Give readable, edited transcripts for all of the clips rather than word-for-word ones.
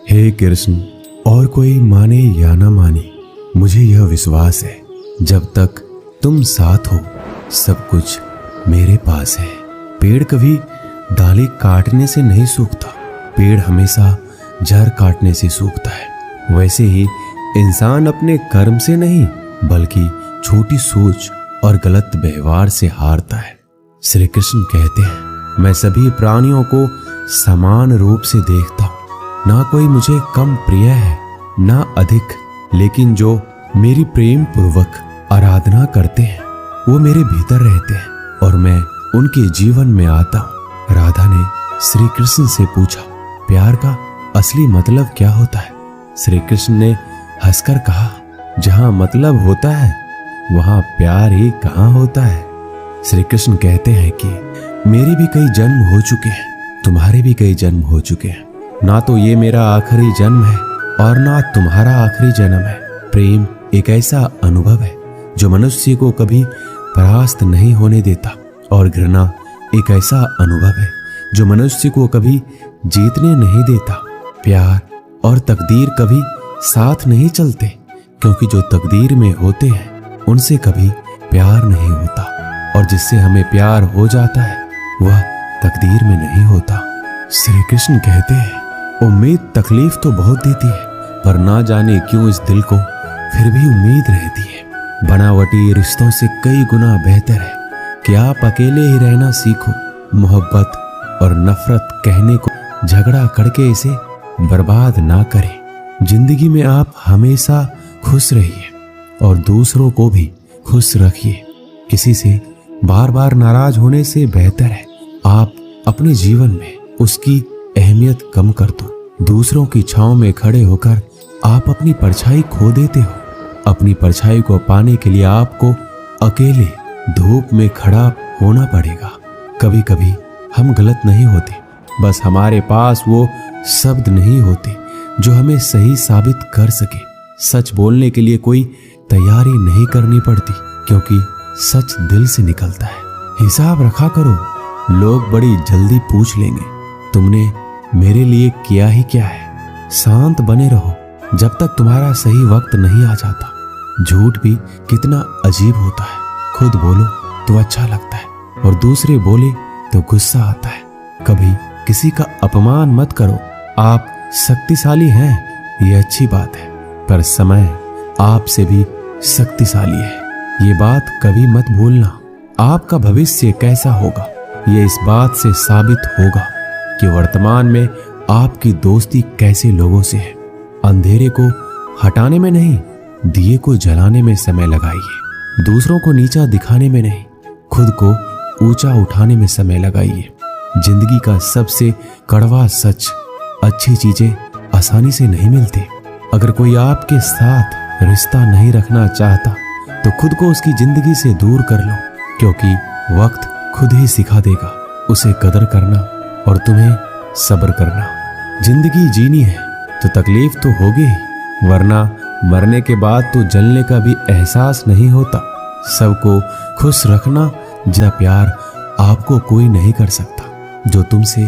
हे कृष्ण, और कोई माने या ना माने, मुझे यह विश्वास है जब तक तुम साथ हो सब कुछ मेरे पास है। पेड़ कभी डाली काटने से नहीं सूखता, पेड़ हमेशा जड़ काटने से सूखता है। वैसे ही इंसान अपने कर्म से नहीं बल्कि छोटी सोच और गलत व्यवहार से हारता है। श्री कृष्ण कहते हैं, मैं सभी प्राणियों को समान रूप से देखता हूँ, ना कोई मुझे कम प्रिय है ना अधिक, लेकिन जो मेरी प्रेम पूर्वक आराधना करते हैं वो मेरे भीतर रहते हैं और मैं उनके जीवन में आता हूँ। राधा ने श्री कृष्ण से पूछा, प्यार का असली मतलब क्या होता है? श्री कृष्ण ने हंसकर कहा, जहाँ मतलब होता है वहाँ प्यार ही कहाँ होता है। श्री कृष्ण कहते हैं कि मेरे भी कई जन्म हो चुके हैं, तुम्हारे भी कई जन्म हो चुके हैं, ना तो ये मेरा आखिरी जन्म है और ना तुम्हारा आखिरी जन्म है। प्रेम एक ऐसा अनुभव है जो मनुष्य को कभी परास्त नहीं होने देता और घृणा एक ऐसा अनुभव है जो मनुष्य को कभी जीतने नहीं देता। प्यार और तकदीर कभी साथ नहीं चलते, क्योंकि जो तकदीर में होते हैं उनसे कभी प्यार नहीं होता और जिससे हमें प्यार हो जाता है वह तकदीर में नहीं होता। श्री कृष्ण कहते हैं, उम्मीद तकलीफ तो बहुत देती है, पर ना जाने क्यों इस दिल को फिर भी उम्मीद रहती है। बनावटी रिश्तों से कई गुना बेहतर है कि आप अकेले ही रहना सीखो। मोहब्बत और नफरत कहने को झगड़ा करके इसे बर्बाद ना करें। जिंदगी में आप हमेशा खुश रहिए और दूसरों को भी खुश रखिए। किसी से बार बार नाराज होने से बेहतर है आप अपने जीवन में उसकी अहमियत कम कर दो। दूसरों की छांव में खड़े होकर आप अपनी परछाई खो देते हो। अपनी परछाई को पाने के लिए आपको अकेले धूप में खड़ा होना पड़ेगा। कभी कभी हम गलत नहीं होते, बस हमारे पास वो शब्द नहीं होते जो हमें सही साबित कर सके। सच बोलने के लिए कोई तैयारी नहीं करनी पड़ती, क्योंकि सच दिल से निकलता है। हिसाब रखा करो, लोग बड़ी जल्दी पूछ लेंगे तुमने मेरे लिए किया ही क्या है। शांत बने रहो जब तक तुम्हारा सही वक्त नहीं आ जाता। झूठ भी कितना अजीब होता है, खुद बोलो तो अच्छा लगता है और दूसरे बोले तो गुस्सा आता है। कभी किसी का अपमान मत करो। आप शक्तिशाली हैं ये अच्छी बात है, पर समय आपसे भी शक्तिशाली है ये बात कभी मत भूलना। आपका भविष्य कैसा होगा ये इस बात से साबित होगा कि वर्तमान में आपकी दोस्ती कैसे लोगों से है। अंधेरे को हटाने में नहीं, दिए को जलाने में समय लगाइए। दूसरों को नीचा दिखाने में नहीं, खुद को ऊंचा उठाने में समय लगाइए। जिंदगी का सबसे कड़वा सच, अच्छी चीजें आसानी से नहीं मिलती। अगर कोई आपके साथ रिश्ता नहीं रखना चाहता तो खुद को उसकी जिंदगी से दूर कर लो, क्योंकि वक्त खुद ही सिखा देगा उसे कदर करना और तुम्हें सब्र करना। जिंदगी जीनी है तो तकलीफ तो होगी ही, वरना मरने के बाद तो जलने का भी एहसास नहीं होता। सबको खुश रखना जितना प्यार आपको कोई नहीं कर सकता। जो तुमसे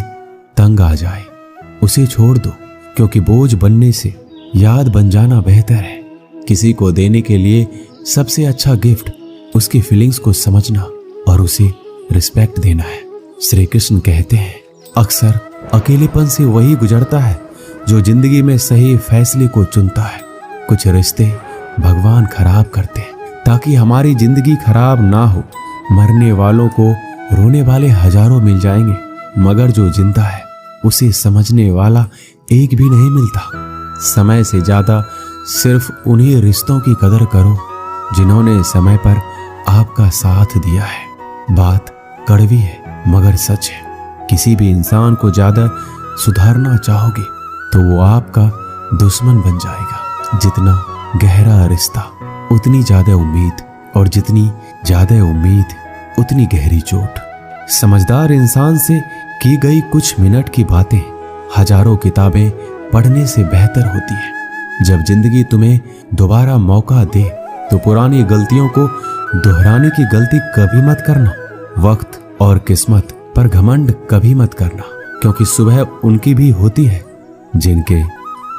तंग आ जाए उसे छोड़ दो, क्योंकि बोझ बनने से याद बन जाना बेहतर है। किसी को देने के लिए सबसे अच्छा गिफ्ट उसकी फीलिंग्स को समझना और उसे रिस्पेक्ट देना है। श्री कृष्ण कहते हैं, अक्सर अकेलेपन से वही गुजरता है जो जिंदगी में सही फैसले को चुनता है। कुछ रिश्ते भगवान खराब करते हैं ताकि हमारी जिंदगी खराब ना हो। मरने वालों को रोने वाले हजारों मिल जाएंगे, मगर जो जिंदा है उसे समझने वाला एक भी नहीं मिलता। समय से ज्यादा सिर्फ उन्हीं रिश्तों की कदर करो जिन्होंने समय पर आपका साथ दिया है। बात कड़वी है मगर सच है। किसी भी इंसान को ज्यादा सुधारना चाहोगे तो वो आपका दुश्मन बन जाएगा। जितना गहरा रिश्ता उतनी ज्यादा उम्मीद, और जितनी ज्यादा उम्मीद उतनी गहरी चोट। समझदार इंसान से की गई कुछ मिनट की बातें हजारों किताबें पढ़ने से बेहतर होती है। जब जिंदगी तुम्हें दोबारा मौका दे तो पुरानी गलतियों को दोहराने की गलती कभी मत करना। वक्त और किस्मत पर घमंड कभी मत करना, क्योंकि सुबह उनकी भी होती है जिनके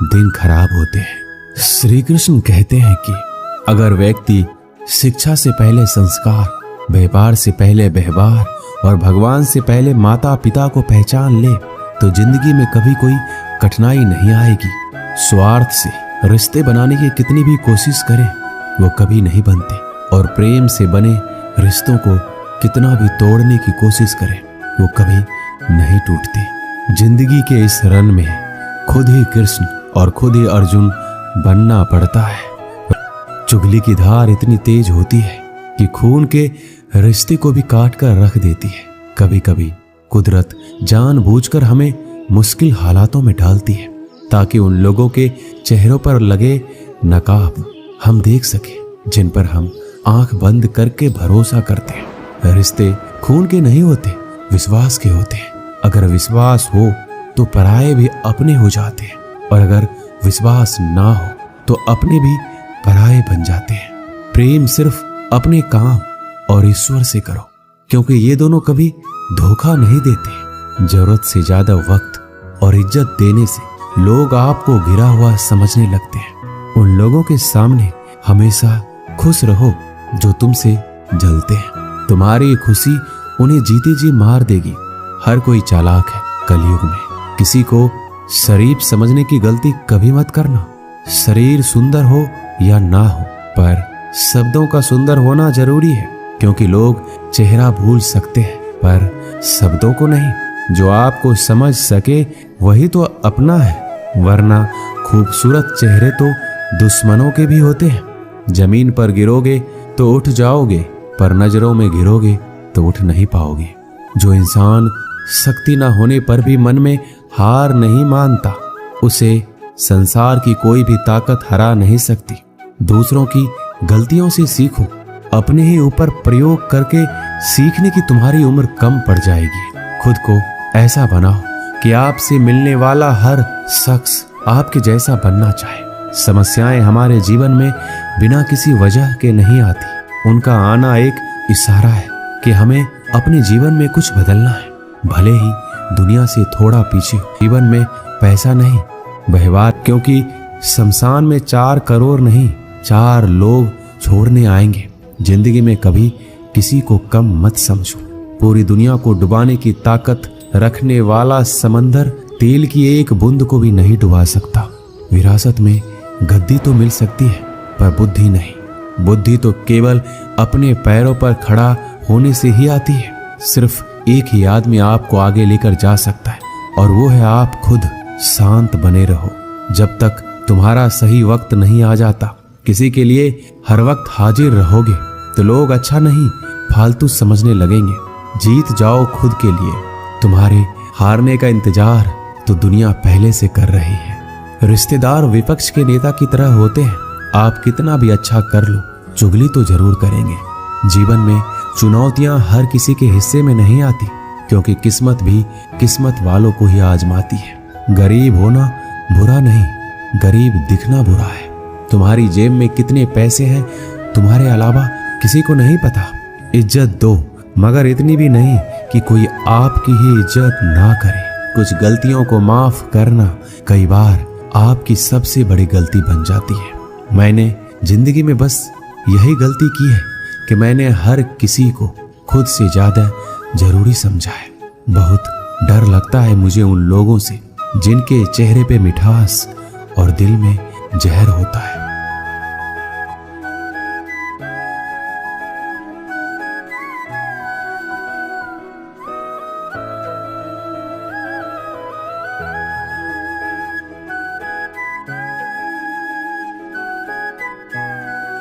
दिन खराब होते हैं। श्री कृष्ण कहते हैं कि अगर व्यक्ति शिक्षा से पहले संस्कार, व्यापार से पहले व्यवहार और भगवान से पहले माता पिता को पहचान ले तो जिंदगी में कभी कोई कठिनाई नहीं आएगी। स्वार्थ से रिश्ते बनाने की कितनी भी कोशिश करें वो कभी नहीं बनते, और प्रेम से बने रिश्तों को कितना भी तोड़ने की कोशिश करें वो कभी नहीं टूटते। जिंदगी के इस रन में खुद ही कृष्ण और खुद ही अर्जुन बनना पड़ता है। चुगली की धार इतनी तेज होती है कि खून के रिश्ते को भी काट कर रख देती है। कभी कभी कुदरत जानबूझकर हमें मुश्किल हालातों में डालती है ताकि उन लोगों के चेहरों पर लगे नकाब हम देख सके जिन पर हम आंख बंद करके भरोसा करते हैं। रिश्ते खून के नहीं होते, विश्वास के होते हैं। अगर विश्वास हो तो पराये भी अपने हो जाते हैं, और अगर विश्वास ना हो तो अपने भी पराये बन जाते हैं। प्रेम सिर्फ अपने काम और ईश्वर से करो, क्योंकि ये दोनों कभी धोखा नहीं देते। जरूरत से ज्यादा वक्त और इज्जत देने से लोग आपको गिरा हुआ समझने लगते हैं। उन लोगों के सामने हमेशा खुश रहो जो तुमसे जलते हैं। तुम्हारी खुशी उन्हें जीते जी मार देगी। हर कोई चालाक है कलयुग में। किसी को शरीफ समझने की गलती कभी मत करना। शरीर सुंदर हो या ना हो, पर शब्दों का सुंदर होना जरूरी है, क्योंकि लोग चेहरा भूल सकते हैं पर शब्दों को नहीं। जो आपको समझ सके वही तो अपना है, वरना खूबसूरत चेहरे तो दुश्मनों के भी होते हैं। जमीन पर गिरोगे तो उठ जाओगे, पर नजरों में गिरोगे तो उठ नहीं पाओगे। जो इंसान शक्ति न होने पर भी मन में हार नहीं मानता, उसे संसार की कोई भी ताकत हरा नहीं सकती। दूसरों की गलतियों से सीखो, अपने ही ऊपर प्रयोग करके सीखने की तुम्हारी उम्र कम पड़ जाएगी। खुद को ऐसा बनाओ कि आपसे मिलने वाला हर शख्स आपके जैसा बनना चाहे। समस्याएं हमारे जीवन में बिना किसी वजह के नहीं आती। उनका आना एक इशारा है कि हमें अपने जीवन में कुछ बदलना है। भले ही दुनिया से थोड़ा पीछे हो, जीवन में पैसा नहीं व्यवहार, क्योंकि शमशान में 4 करोड़ नहीं 4 लोग छोड़ने आएंगे। जिंदगी में कभी किसी को कम मत समझो। पूरी दुनिया को डुबाने की ताकत रखने वाला समंदर तेल की एक बूंद को भी नहीं डुबा सकता। विरासत में गद्दी तो मिल सकती है पर बुद्धि नहीं। बुद्धि तो केवल अपने पैरों पर खड़ा होने से ही आती है। सिर्फ एक ही आदमी आपको आगे लेकर जा सकता है, और वो है आप खुद। शांत बने रहो जब तक तुम्हारा सही वक्त नहीं आ जाता। किसी के लिए हर वक्त हाजिर रहोगे तो लोग अच्छा नहीं फालतू समझने लगेंगे। जीत जाओ खुद के लिए। तुम्हारे हारने का इंतजार तो दुनिया पहले से कर रही है। रिश्तेदार विपक्ष के नेता की तरह होते हैं। आप कितना भी अच्छा कर लो, चुगली तो जरूर करेंगे। जीवन में चुनौतियां हर किसी के हिस्से में नहीं आती, क्योंकि किस्मत भी किस्मत वालों को ही आजमाती है। गरीब होना बुरा नहीं, गरीब दिखना बुरा है। तुम्हारी जेब में कितने पैसे हैं तुम्हारे अलावा किसी को नहीं पता। इज्जत दो, मगर इतनी भी नहीं कि कोई आपकी ही इज्जत ना करे। कुछ गलतियों को माफ करना कई बार आपकी सबसे बड़ी गलती बन जाती है। मैंने जिंदगी में बस यही गलती की है कि मैंने हर किसी को खुद से ज्यादा जरूरी समझा है। बहुत डर लगता है मुझे उन लोगों से जिनके चेहरे पे मिठास और दिल में जहर होता है।